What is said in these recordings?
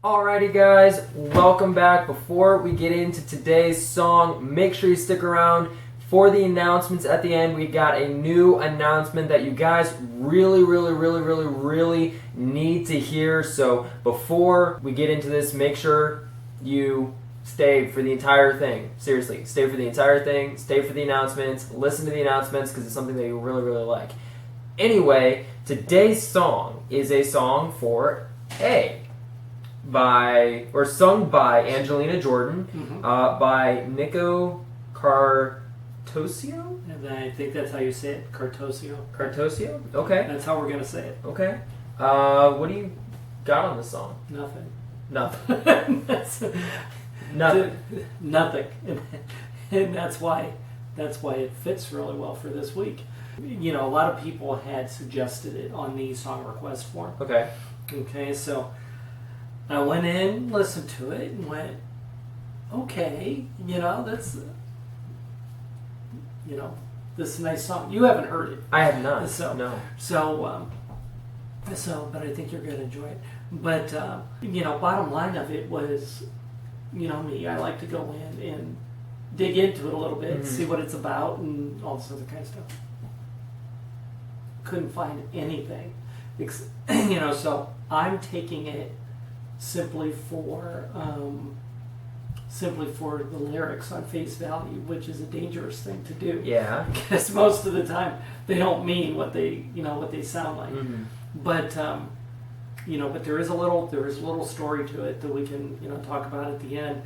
Alrighty guys, welcome back. Before we get into today's song, make sure you stick around for the announcements at the end. We got a new announcement that you guys really need to hear. So before we get into this, make sure you stay for the entire thing. Seriously, stay for the entire thing, stay for the announcements, listen to the announcements because it's something that you really like. Anyway, today's song is a song for A. Sung by Angelina Jordan, by Nico Cartosio? And I think that's how you say it, Cartosio. Cartosio? Okay. That's how we're going to say it. Okay. What do you got on the song? Nothing. Nothing. Nothing. Nothing. And that's why it fits really well for this week. You know, a lot of people had suggested it on the song request form. Okay. Okay, so I went in, listened to it, and went, okay, this is a nice song. You haven't heard it. I have not. No. But I think you're going to enjoy it. But, bottom line of it was, me, I like to go in and dig into it a little bit, see what it's about, and all this other kind of stuff. Couldn't find anything. So I'm taking it simply for the lyrics on face value, which is a dangerous thing to do. Yeah. Because most of the time they don't mean what they sound like. But but there is a little story to it that we can talk about at the end.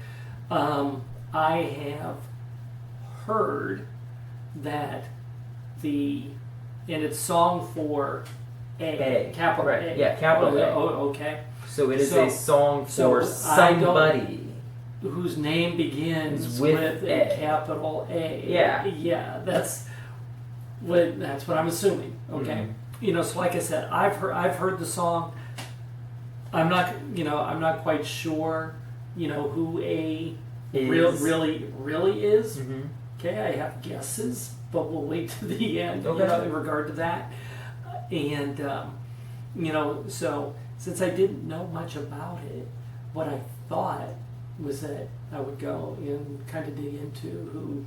I have heard that and it's song for A. Capital right. A. Yeah, capital A. Oh, okay. So it is a song for somebody whose name begins with a capital A. Yeah. Yeah, that's what I'm assuming. Okay. So like I said, I've heard the song. I'm not quite sure, who A really is. Okay, I have guesses, but we'll wait to the end in regard to that. And so since I didn't know much about it, what I thought was that I would go and kind of dig into who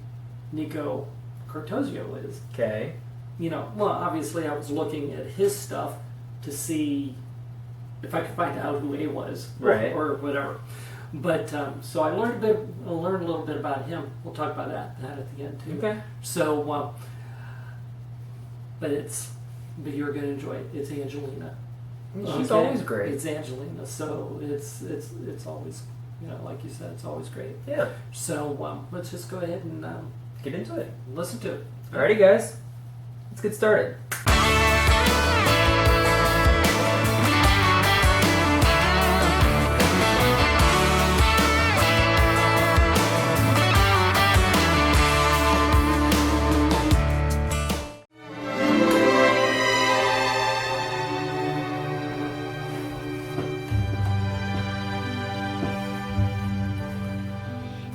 Nico Cartosio is. Okay. Obviously I was looking at his stuff to see if I could find out who A was, right, or whatever. But so I learned a little bit about him. We'll talk about that at the end too. Okay. So, but you're gonna enjoy it. It's Angelina. She's always great. It's Angelina, so it's always, like you said, it's always great. Yeah. So let's just go ahead and get into it. Listen to it. Alrighty, guys, let's get started.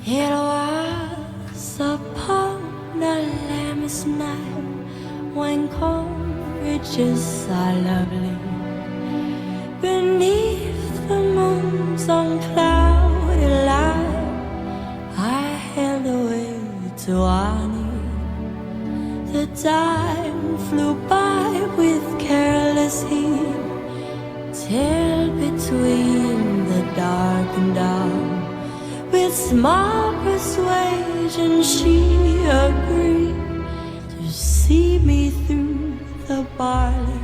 It was upon a Lammas night when courageous are lovely, beneath the moon's unclouded light, I held away to Annie. The time flew by with careless heat, till between the dark and dawn, with small persuasion she agreed to see me through the barley,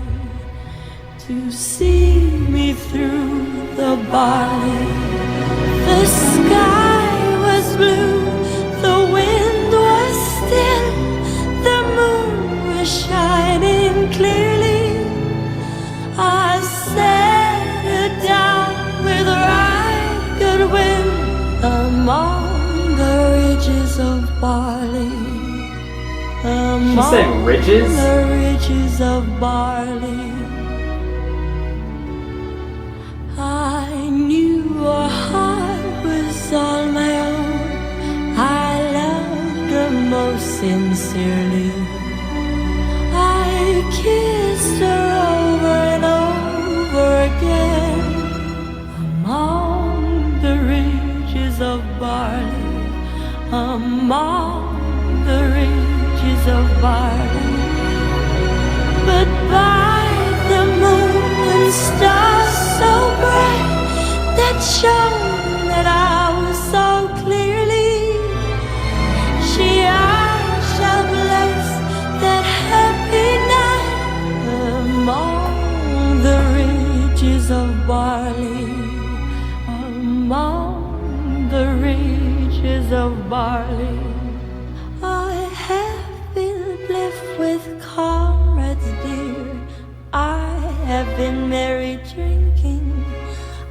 to see me through the barley. The sky was blue, the wind was still, the moon was shining clearly. I set her down with right good wind among the ridges of barley. Among she said ridges? The ridges of barley. I knew her heart was all my own. I loved her most sincerely. I kissed her over and over again. Among among the ridges of barley. But by the moon and stars so bright that shone that hour so clearly, I shall bless that happy night among the ridges of barley, among the ridges of barley. I have been blessed with comrades dear, I have been merry drinking,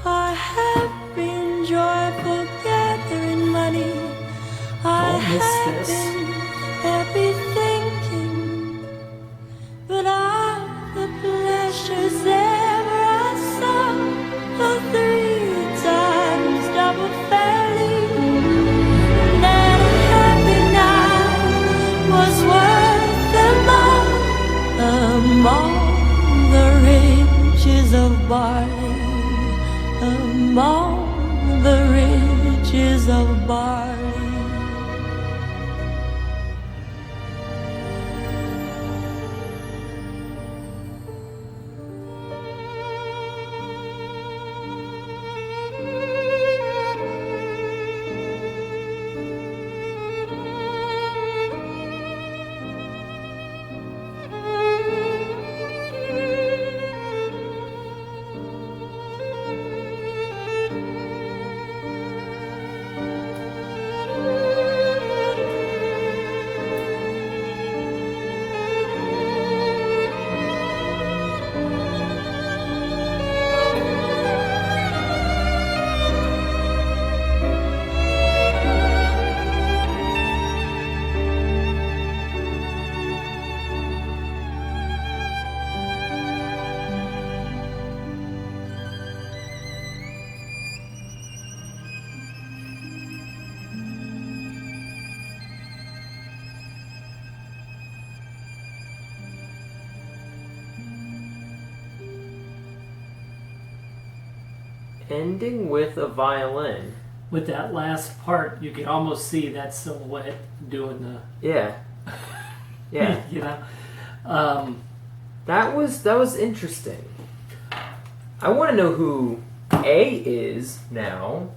I have been joyful gathering money, I have been happy thinking, but all the pleasures ever I saw are 3 times double fairly. That happy night was worth them all among the ridges of barley, among the ridges of barley. Ending with a violin. With that last part, you can almost see that silhouette doing the. Yeah. Yeah. You know. That was interesting. I want to know who A is now,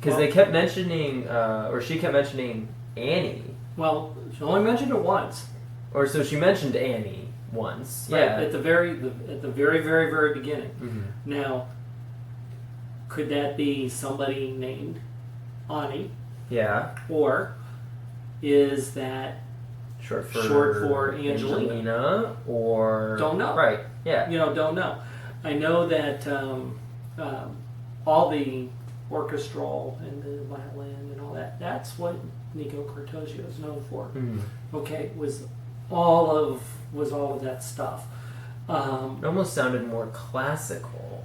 because they kept mentioning, or she kept mentioning Annie. Well, she only mentioned it once. Or so she mentioned Annie once. Right, Yeah. at the very, very, very beginning. Mm-hmm. Now, could that be somebody named Ani? Yeah. Or is that Short for Angelina? Or Don't know. Right. Yeah. Don't know. I know that all the orchestral and the violin and all that's what Nico Cartosio is known for. Mm-hmm. Okay, was all of that stuff. It almost sounded more classical.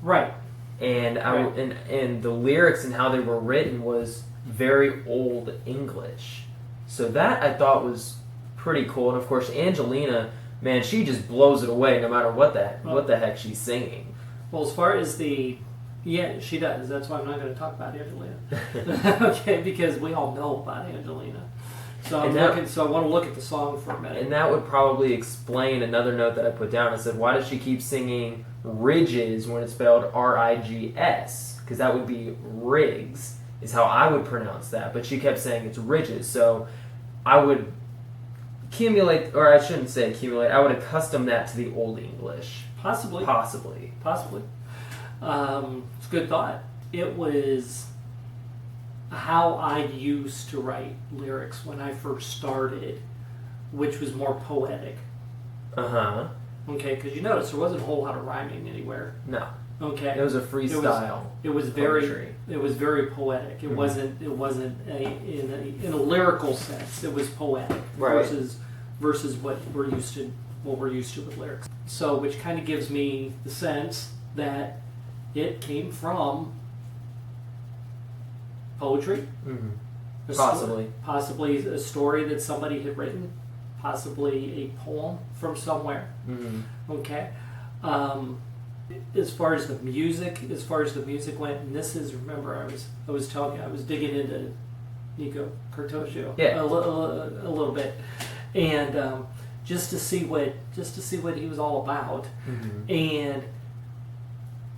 Right. And and the lyrics and how they were written was very old English. So that I thought was pretty cool. And of course Angelina, man, she just blows it away no matter what the heck she's singing. Well, as far as yeah, she does. That's why I'm not going to talk about Angelina. Okay, because we all know about Angelina. So so I want to look at the song for a minute. And that would probably explain another note that I put down. I said, why does she keep singing ridges when it's spelled R-I-G-S? Because that would be rigs, is how I would pronounce that. But she kept saying it's ridges. So I would accumulate, or I shouldn't say accumulate, I would accustom that to the Old English. Possibly. It's a good thought. It was how I used to write lyrics when I first started, which was more poetic. Uh-huh. Okay, because you notice there wasn't a whole lot of rhyming anywhere. No. Okay. It was a freestyle. It was very poetic. It wasn't in a lyrical sense. It was poetic versus what we're used to with lyrics. So, which kind of gives me the sense that it came from poetry. Mm-hmm. Possibly a story that somebody had written, possibly a poem from somewhere. Mm-hmm. Okay. As far as the music went, and this is, remember, I was telling you, I was digging into Nico Cartosio. Yeah. A little bit, and just to see what he was all about, and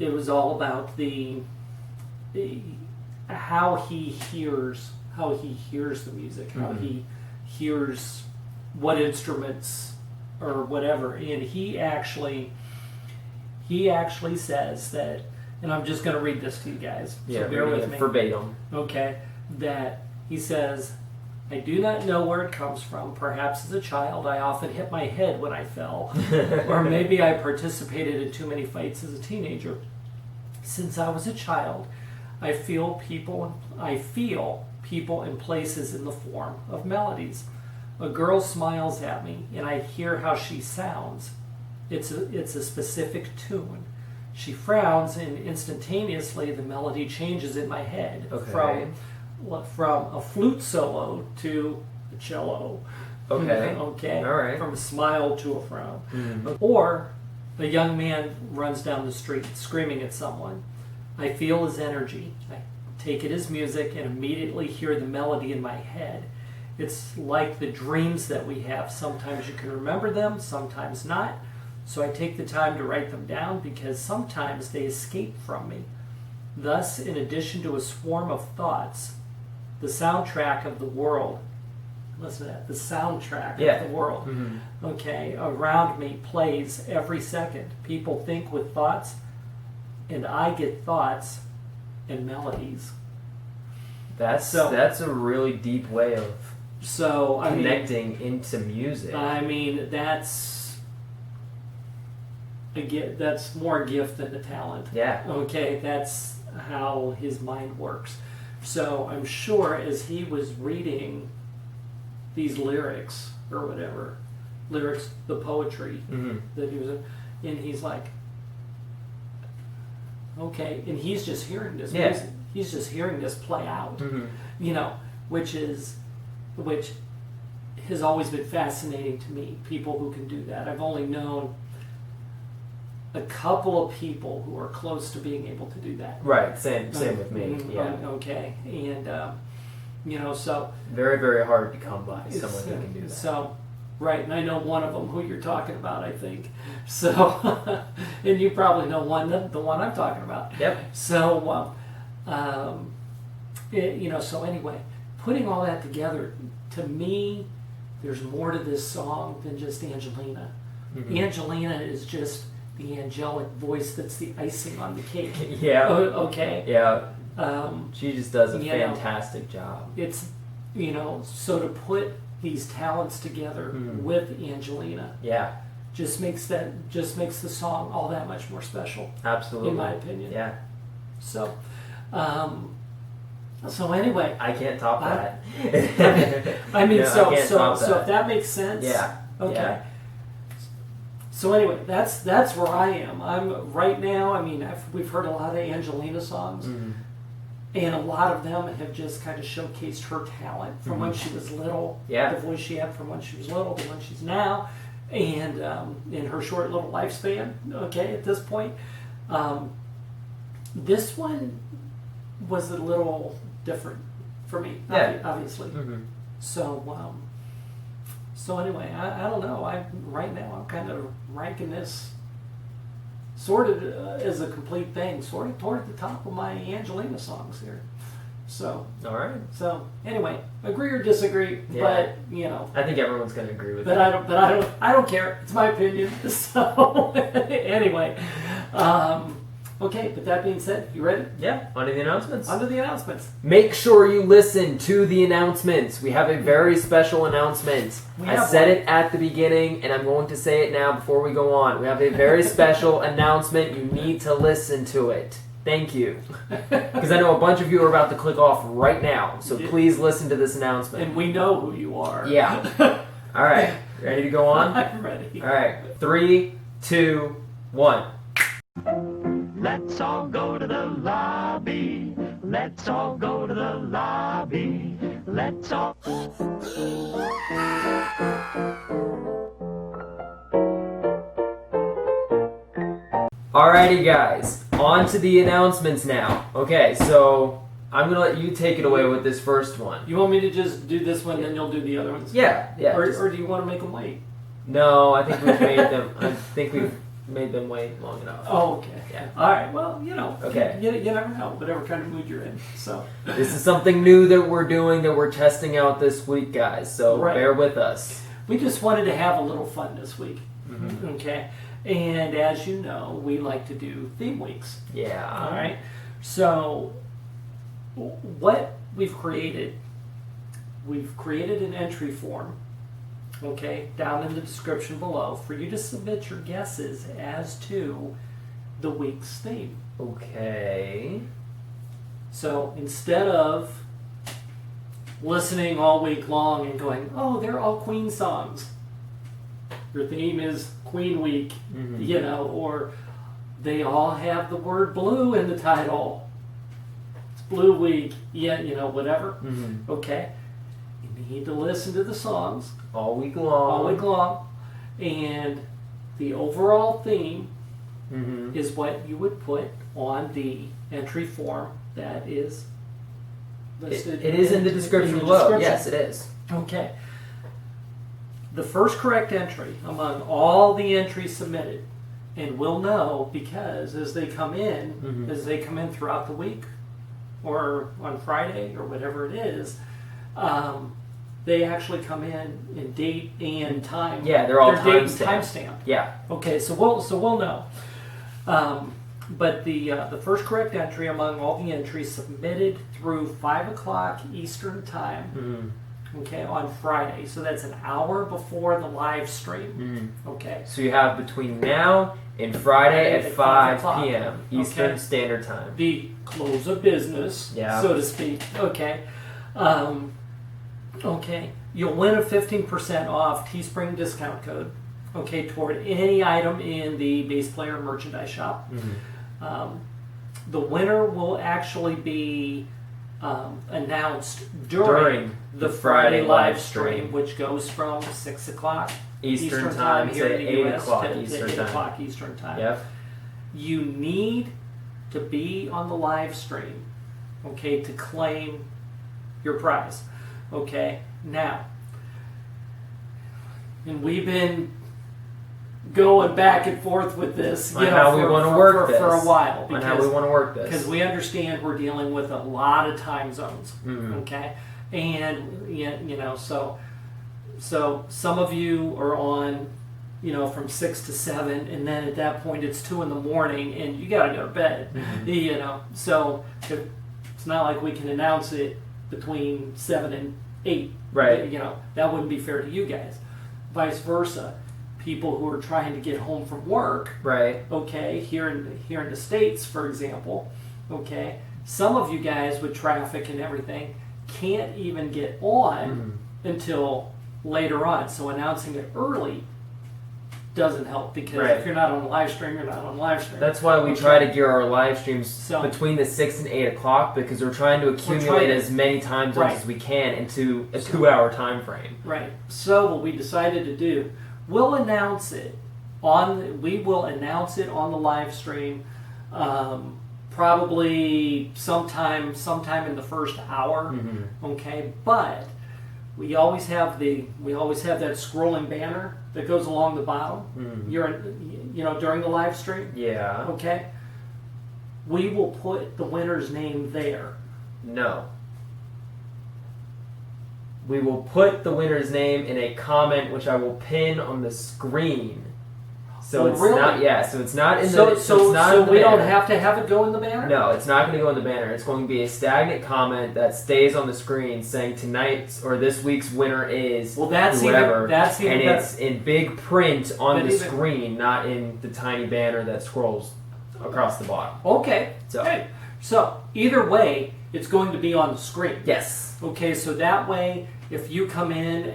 it was all about the how he hears the music, how he hears what instruments or whatever, and he actually says that, and I'm just going to read this to you guys, so bear with me. Verbatim. Okay, that he says, I do not know where it comes from. Perhaps as a child I often hit my head when I fell, or maybe I participated in too many fights as a teenager. Since I was a child, I feel people and places in the form of melodies. A girl smiles at me, and I hear how she sounds. It's a specific tune. She frowns, and instantaneously the melody changes in my head from a flute solo to a cello. Okay. Okay. All right. From a smile to a frown. Or a young man runs down the street screaming at someone. I feel his energy. I take it as music and immediately hear the melody in my head. It's like the dreams that we have. Sometimes you can remember them, sometimes not. So I take the time to write them down because sometimes they escape from me. Thus, in addition to a swarm of thoughts, the soundtrack of the world, listen to that, the soundtrack of the world, okay, around me plays every second. People think with thoughts, and I get thoughts and melodies. That's a really deep way of connecting into music. I mean, that's more a gift than a talent. Yeah. Okay, that's how his mind works. So I'm sure as he was reading these lyrics or whatever, the poetry that he was, and he's like, okay, and he's just hearing this music. He's just hearing this play out, you know, which has always been fascinating to me. People who can do that. I've only known a couple of people who are close to being able to do that. Right. Same with me. Yeah. Okay, and you know, so very, very hard to come by someone who can do that. So. Right, and I know one of them who you're talking about, I think. So, and you probably know the one I'm talking about. Yep. So, you know, so anyway, putting all that together, to me, there's more to this song than just Angelina. Angelina is just the angelic voice that's the icing on the cake. Yeah. Okay. Yeah. She just does a fantastic job. It's, you know, so to put these talents together with Angelina, just makes the song all that much more special. Absolutely, in my opinion. Yeah. So, so anyway, I can't top that. I mean, so if that makes sense. Yeah. Okay. Yeah. So anyway, that's where I am. I'm right now. I mean, we've heard a lot of Angelina songs. And a lot of them have just kind of showcased her talent from when she was little, the voice she had from when she was little to when she's now, and in her short little lifespan, okay, at this point. This one was a little different for me, obviously. So, so anyway, I don't know. Right now I'm kind of ranking this sort of as a complete thing, sort of toward the top of my Angelina songs here. So, all right. So anyway, agree or disagree, but you know, I think everyone's going to agree with that. I don't care. It's my opinion. So anyway, okay. But that being said, you ready? Yeah. On to the announcements. Make sure you listen to the announcements. We have a very special announcement. I said it at the beginning, and I'm going to say it now before we go on. We have a very special announcement. You need to listen to it. Thank you. Because I know a bunch of you are about to click off right now. So please listen to this announcement. And we know who you are. Yeah. All right. Ready to go on? I'm ready. All right. 3, 2, 1. Let's all go to the lobby. Let's all go to the lobby. Let's all... Alrighty guys, on to the announcements now. Okay, so I'm gonna let you take it away with this first one. You want me to just do this one, then you'll do the other ones? Yeah. Or do you want to make them wait? No, I think we've made them. I think we've made them wait long enough. Oh, okay. Yeah. All right. Well, Okay. You never know, whatever kind of mood you're in. So This is something new that we're doing, that we're testing out this week, guys. So Right. bear with us. we just wanted to have a little fun this week. Mm-hmm. Okay. And as you know, we like to do theme weeks. Yeah. All right. So what we've created an entry form, okay, down in the description below for you to submit your guesses as to the week's theme. Okay. So instead of listening all week long and going, oh, they're all Queen songs, your theme is Queen Week, or they all have the word blue in the title. It's Blue Week, whatever. Mm-hmm. Okay. You need to listen to the songs All week long. And the overall theme Mm-hmm. is what you would put on the entry form that is listed. It is in the description below. Yes, it is. Okay. The first correct entry among all the entries submitted, and we'll know because as they come in throughout the week, or on Friday or whatever it is, they actually come in date and time. Yeah, they're all date and timestamped. timestamp. Yeah. Okay, so we'll know. But the first correct entry among all the entries submitted through 5 o'clock Eastern time, Mm-hmm. okay, on Friday. So that's an hour before the live stream. Mm-hmm. Okay. So you have between now and Friday at 5 p.m. Eastern Okay. Standard Time. The close of business, Yeah. so to speak. Okay. Okay. You'll win a 15% off Teespring discount code, okay, toward any item in the bass player merchandise shop. Mm-hmm. The winner will actually be announced during the Friday live stream, which goes from 6 o'clock Eastern time here to in the 8 US o'clock to Eastern 8 time. o'clock Eastern time. Yep. You need to be on the live stream, okay, to claim your prize. Okay, now, and we've been going back and forth with this, On how we want to work this. for a while, On how we want to work this. because we understand we're dealing with a lot of time zones. Mhm. Okay, and so some of you are on, from 6 to 7, and then at that point it's 2 in the morning, and you got to go to bed. Mhm. So it's not like we can announce it between 7 and 8. Right. That wouldn't be fair to you guys. Vice versa, people who are trying to get home from work, Right. okay, here in the States, for example, okay, some of you guys with traffic and everything can't even get on until later on. So announcing it early doesn't help, because Right. if you're not on the live stream, you're not on the live stream. That's why we try to gear our live streams So- between the 6 and 8 o'clock, because we're trying to accumulate trying to- as many time zones Right. as we can into a 2-hour time frame. Right. So what we decided to do, we will announce it on the live stream, probably sometime in the first hour. Mm-hmm. Okay, but we always have that scrolling banner that goes along the bottom. Mhm. During the live stream. Yeah. Okay. We will put the winner's name there. No. We will put the winner's name in a comment, which I will pin on the screen. So Oh, it's really? not. Yeah. So it's not in So the. it's not in the we don't banner. have to have it go in the banner? No, it's not going to go in the banner. It's going to be a stagnant comment that stays on the screen saying tonight's or this week's winner is Well, that's whoever. even better. And it's in big print on But the even- screen, not in the tiny banner that scrolls across the bottom. Okay. So- Hey. So either way, it's going to be on the screen. Yes. Okay, so that way, if you come in,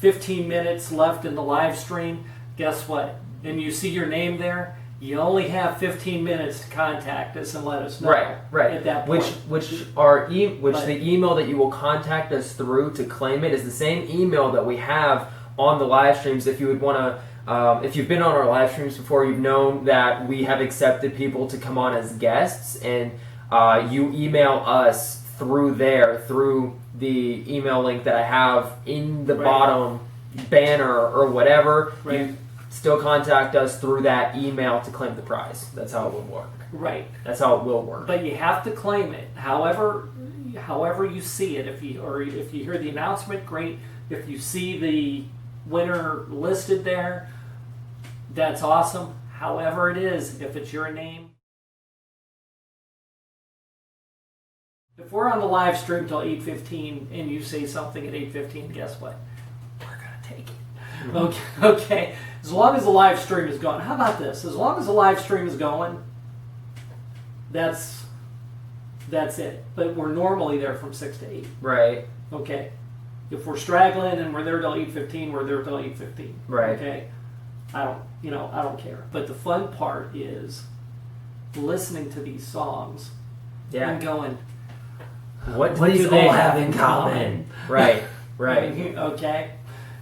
15 minutes left in the live stream, guess what? And you see your name there, you only have 15 minutes to contact us and let us know. Right. At that point. Which But- the email that you will contact us through to claim it is the same email that we have on the live streams. If you would want to If you've been on our live streams before, you've known that we have accepted people to come on as guests, and you email us through the email link that I have in the bottom banner or whatever. Right. You still contact us through that email to claim the prize. That's how it would work. Right. That's how it will work. But you have to claim it. However you see it. If you hear the announcement, great. If you see the winner listed there, that's awesome. However it is, if it's your name. If we're on the live stream till 8:15 and you say something at 8:15, guess what? We're gonna take it. Okay. As long as the live stream is going. How about this? As long as the live stream is going, that's it. But we're normally there from 6 to 8. Right. Okay. If we're straggling and we're there till 8:15, we're there till 8:15. Right. Okay. I don't care. But the fun part is listening to these songs and going, what do these all have in common? Right. Okay.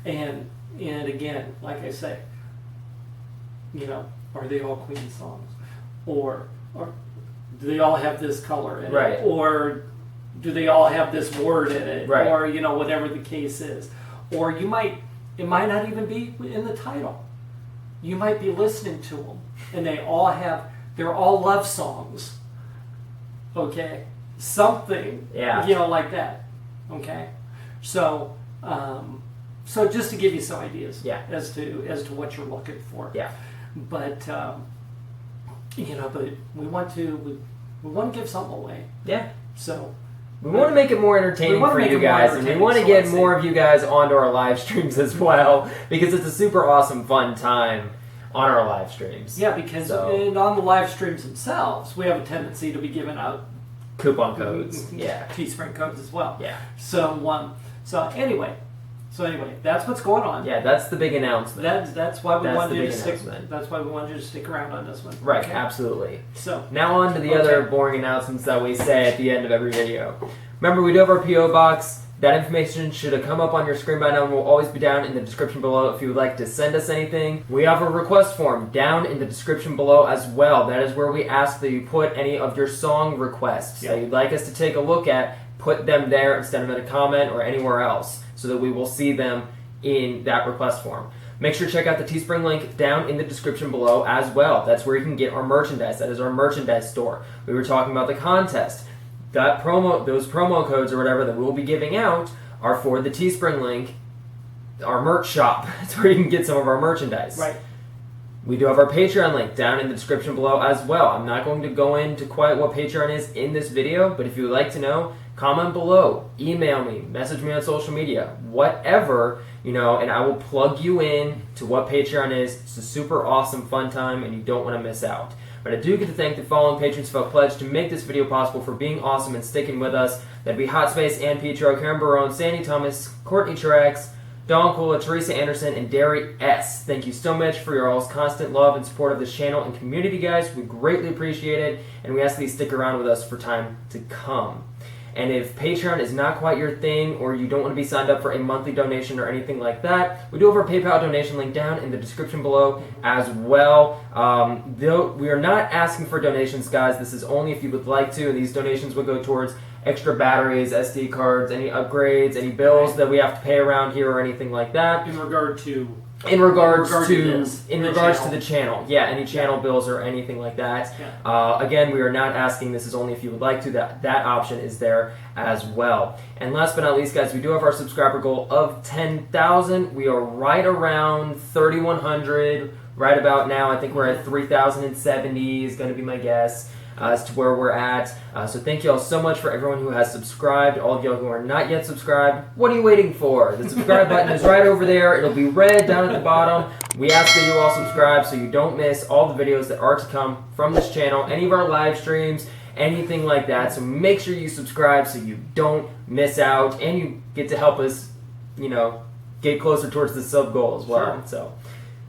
And again, like I say, are they all Queen songs? Or do they all have this color in right. it? Or do they all have this word in it? Right. Or, whatever the case is. Or it might not even be in the title. You might be listening to them and they're all love songs. Okay? Something, like that. Okay? So just to give you some ideas as to what you're looking for. Yeah. But but we want to give something away. Yeah. So we want to make it more entertaining for you guys, and we want to get more of you guys onto our live streams as well, because it's a super awesome, fun time on our live streams. Yeah, because and on the live streams themselves, we have a tendency to be giving out coupon codes, Teespring codes as well. Yeah. So anyway, that's what's going on. Yeah, that's the big announcement. That's why we wanted you to stick. Announcement. That's why we wanted you to stick around on this one. Right, okay? Absolutely. So now on to the other boring announcements that we say at the end of every video. Remember, we do have our PO box. That information should have come up on your screen by now and will always be down in the description below if you would like to send us anything. We have a request form down in the description below as well. That is where we ask that you put any of your song requests that you'd like us to take a look at. Put them there instead of in a comment or anywhere else so that we will see them in that request form. Make sure to check out the Teespring link down in the description below as well. That's where you can get our merchandise. That is our merchandise store. We were talking about the contest. Those promo codes or whatever that we'll be giving out are for the Teespring link, our merch shop. That's where you can get some of our merchandise. Right. We do have our Patreon link down in the description below as well. I'm not going to go into quite what Patreon is in this video, but if you would like to know, comment below, email me, message me on social media, whatever, and I will plug you in to what Patreon is. It's a super awesome, fun time, and you don't want to miss out. But I do get to thank the following patrons who have pledged to make this video possible for being awesome and sticking with us. That'd be Hot Space and Petro, Karen Barone, Sandy Thomas, Courtney Truex, Dawn Kula, Teresa Anderson, and Derry S. Thank you so much for your all's constant love and support of this channel and community, guys. We greatly appreciate it, and we ask that you stick around with us for time to come. And if Patreon is not quite your thing, or you don't want to be signed up for a monthly donation or anything like that, we do have our PayPal donation link down in the description below as well. Though we are not asking for donations, guys. This is only if you would like to, and these donations would go towards extra batteries, SD cards, any upgrades, any bills that we have to pay around here or anything like that. In regards to the channel, any channel bills or anything like that. Again, we are not asking. This is only if you would like to. That option is there as well. And last but not least, guys, we do have our subscriber goal of 10,000. We are right around 3,100 right about now. I think we're at 3,070 is going to be my guess as to where we're at. So thank you all so much for everyone who has subscribed. All of y'all who are not yet subscribed, what are you waiting for? The subscribe button is right over there. It'll be red down at the bottom. We ask that you all subscribe so you don't miss all the videos that are to come from this channel, any of our live streams, anything like that. So make sure you subscribe so you don't miss out, and you get to help us, get closer towards the sub goal as well. Sure. So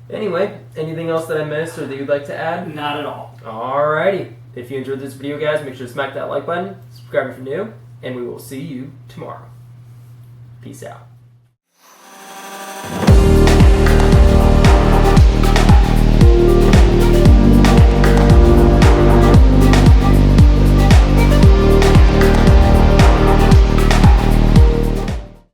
anyway, anything else that I missed or that you'd like to add? Not at all. Alrighty. If you enjoyed this video, guys, make sure to smack that like button, subscribe if you're new, and we will see you tomorrow. Peace out.